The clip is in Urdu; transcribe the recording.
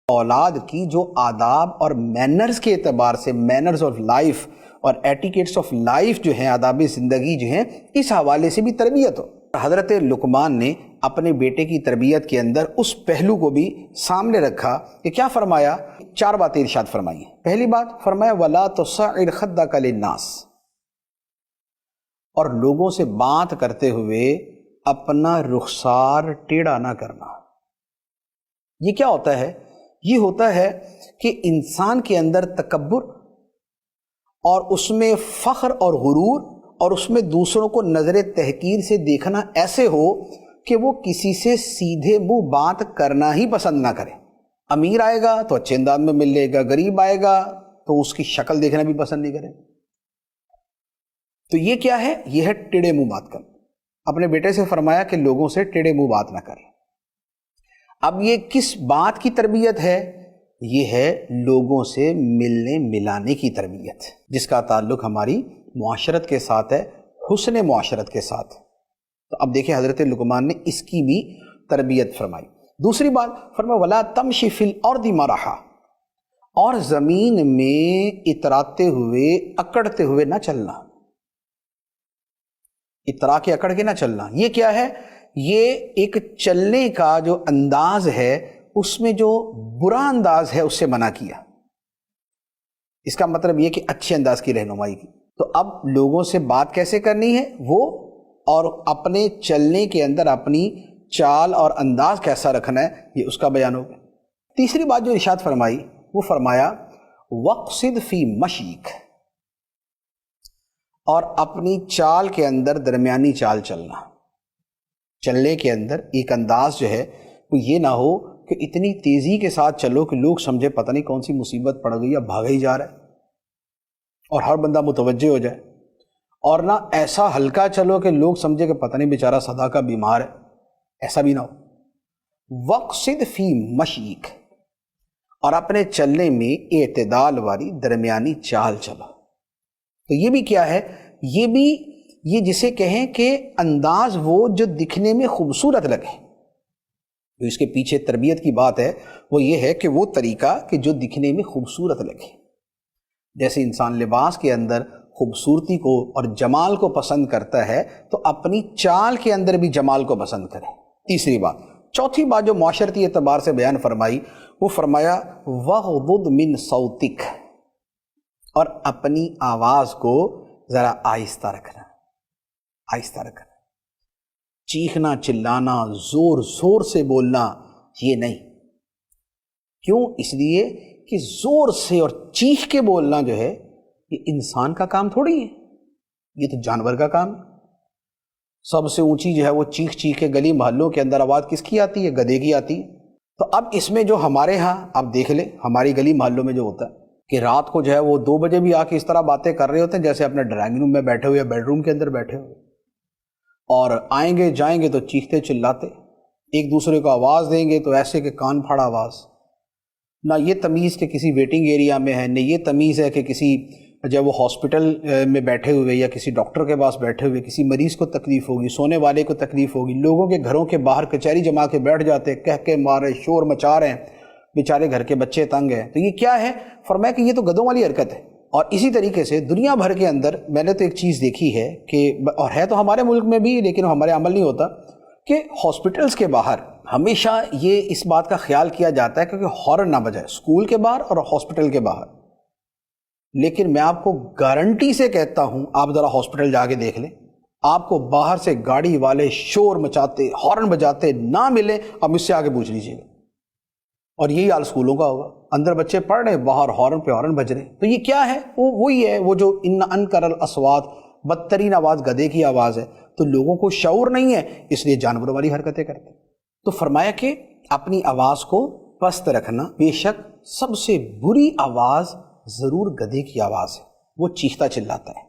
اولاد کی جو آداب اور مینرز کے اعتبار سے، مینرز آف لائف اور ایٹیکیٹس آف لائف جو ہیں، آداب زندگی جو ہیں، اس حوالے سے بھی تربیت ہو۔ حضرت لقمان نے اپنے بیٹے کی تربیت کے اندر اس پہلو کو بھی سامنے رکھا کہ کیا فرمایا؟ 4 باتیں ارشاد فرمائی ہیں۔ پہلی بات فرمایا وَلَا تُصَعِّرْ خَدَّكَ لِلنَّاسِ، اور لوگوں سے بات کرتے ہوئے اپنا رخسار ٹیڑھا نہ کرنا۔ یہ کیا ہوتا ہے؟ یہ ہوتا ہے کہ انسان کے اندر تکبر اور اس میں فخر اور غرور، اور اس میں دوسروں کو نظر تحقیر سے دیکھنا ایسے ہو کہ وہ کسی سے سیدھے منہ بات کرنا ہی پسند نہ کرے۔ امیر آئے گا تو اچھے انداز میں مل لے گا، غریب آئے گا تو اس کی شکل دیکھنا بھی پسند نہیں کرے۔ تو یہ کیا ہے؟ یہ ہے ٹیڑھے منہ بات کرنا۔ اپنے بیٹے سے فرمایا کہ لوگوں سے ٹیڑھے منہ بات نہ کرے۔ اب یہ کس بات کی تربیت ہے؟ یہ ہے لوگوں سے ملنے ملانے کی تربیت، جس کا تعلق ہماری معاشرت کے ساتھ ہے، حسن معاشرت کے ساتھ۔ تو اب دیکھیں حضرت لقمان نے اس کی بھی تربیت فرمائی۔ دوسری بات فرمایا وَلَا تَمْشِ فِي الْأَرْضِ مَرَحًا، اور زمین میں اتراتے ہوئے، اکڑتے ہوئے نہ چلنا۔ اترا کے اکڑ کے نہ چلنا، یہ کیا ہے؟ یہ ایک چلنے کا جو انداز ہے، اس میں جو برا انداز ہے اس سے منع کیا۔ اس کا مطلب یہ کہ اچھے انداز کی رہنمائی کی۔ تو اب لوگوں سے بات کیسے کرنی ہے وہ، اور اپنے چلنے کے اندر اپنی چال اور انداز کیسا رکھنا ہے، یہ اس کا بیان ہو گیا۔ تیسری بات جو ارشاد فرمائی وہ فرمایا وَاقْصِدْ فِي مَشْيِكَ، اور اپنی چال کے اندر درمیانی چال چلنا۔ چلنے کے اندر ایک انداز جو ہے وہ یہ نہ ہو کہ اتنی تیزی کے ساتھ چلو کہ لوگ سمجھے پتہ نہیں کون سی مصیبت پڑ گئی یا بھاگا ہی جا رہا ہے، اور ہر بندہ متوجہ ہو جائے، اور نہ ایسا ہلکا چلو کہ لوگ سمجھے کہ پتہ نہیں بیچارہ صدا کا بیمار ہے، ایسا بھی نہ ہو۔ وَاقْصِدْ فِي مَشْيِكَ، اور اپنے چلنے میں اعتدال والی درمیانی چال چلو۔ تو یہ بھی کیا ہے؟ یہ بھی یہ جسے کہیں کہ انداز وہ جو دکھنے میں خوبصورت لگے۔ جو اس کے پیچھے تربیت کی بات ہے وہ یہ ہے کہ وہ طریقہ کہ جو دکھنے میں خوبصورت لگے۔ جیسے انسان لباس کے اندر خوبصورتی کو اور جمال کو پسند کرتا ہے تو اپنی چال کے اندر بھی جمال کو پسند کرے۔ تیسری بات۔ چوتھی بات جو معاشرتی اعتبار سے بیان فرمائی وہ فرمایا وَغْضُضْ مِنْ صَوْتِكَ، اور اپنی آواز کو ذرا آہستہ رکھنا، آہستہ رکھنا۔ چیخنا چلانا، زور زور سے بولنا یہ نہیں۔ کیوں؟ اس لیے کہ زور سے اور چیخ کے بولنا جو ہے یہ انسان کا کام تھوڑی ہے، یہ تو جانور کا کام ہے۔ سب سے اونچی جو ہے وہ چیخ چیخ کے گلی محلوں کے اندر آواز کس کی آتی ہے؟ گدھے کی آتی ہے۔ تو اب اس میں جو ہمارے ہاں آپ دیکھ لیں، ہماری گلی محلوں میں جو ہوتا ہے کہ رات کو جو ہے وہ 2 بجے بھی آ کے اس طرح باتیں کر رہے ہوتے ہیں جیسے اپنے ڈرائنگ روم میں بیٹھے ہوئے یا بیڈ روم کے اندر بیٹھے ہوئے، اور آئیں گے جائیں گے تو چیختے چلاتے، ایک دوسرے کو آواز دیں گے تو ایسے کہ کان پھاڑا آواز۔ نہ یہ تمیز کہ کسی ویٹنگ ایریا میں ہے، نہ یہ تمیز ہے کہ کسی جب وہ ہاسپٹل میں بیٹھے ہوئے یا کسی ڈاکٹر کے پاس بیٹھے ہوئے کسی مریض کو تکلیف ہوگی، سونے والے کو تکلیف ہوگی، لوگوں کے گھروں کے باہر کچہری جما کے بیٹھ جاتے، کہہ کے مارے شور مچا رہے ہیں، بیچارے گھر کے بچے تنگ ہیں۔ تو یہ کیا ہے؟ فرمایا کہ یہ تو گدھوں والی حرکت ہے۔ اور اسی طریقے سے دنیا بھر کے اندر میں نے تو ایک چیز دیکھی ہے کہ، اور ہے تو ہمارے ملک میں بھی لیکن ہمارے عمل نہیں ہوتا، کہ ہاسپٹلز کے باہر ہمیشہ یہ اس بات کا خیال کیا جاتا ہے کہ ہارن نہ بجائے، اسکول کے باہر اور ہاسپٹل کے باہر۔ لیکن میں آپ کو گارنٹی سے کہتا ہوں، آپ ذرا ہاسپٹل جا کے دیکھ لیں، آپ کو باہر سے گاڑی والے شور مچاتے ہارن بجاتے نہ ملیں، اب مجھ سے آگے پوچھ لیجیے گا۔ اور یہی حال اسکولوں کا ہوگا، اندر بچے پڑھ رہے ہیں، باہر ہارن پہ ہارن بج رہے ہیں۔ تو یہ کیا ہے؟ وہی ہے وہ جو ان انکر الاصوات، بدترین آواز گدھے کی آواز ہے۔ تو لوگوں کو شعور نہیں ہے، اس لیے جانوروں والی حرکتیں کرتے ہیں۔ تو فرمایا کہ اپنی آواز کو پست رکھنا، بے شک سب سے بری آواز ضرور گدھے کی آواز ہے، وہ چیختا چلاتا ہے۔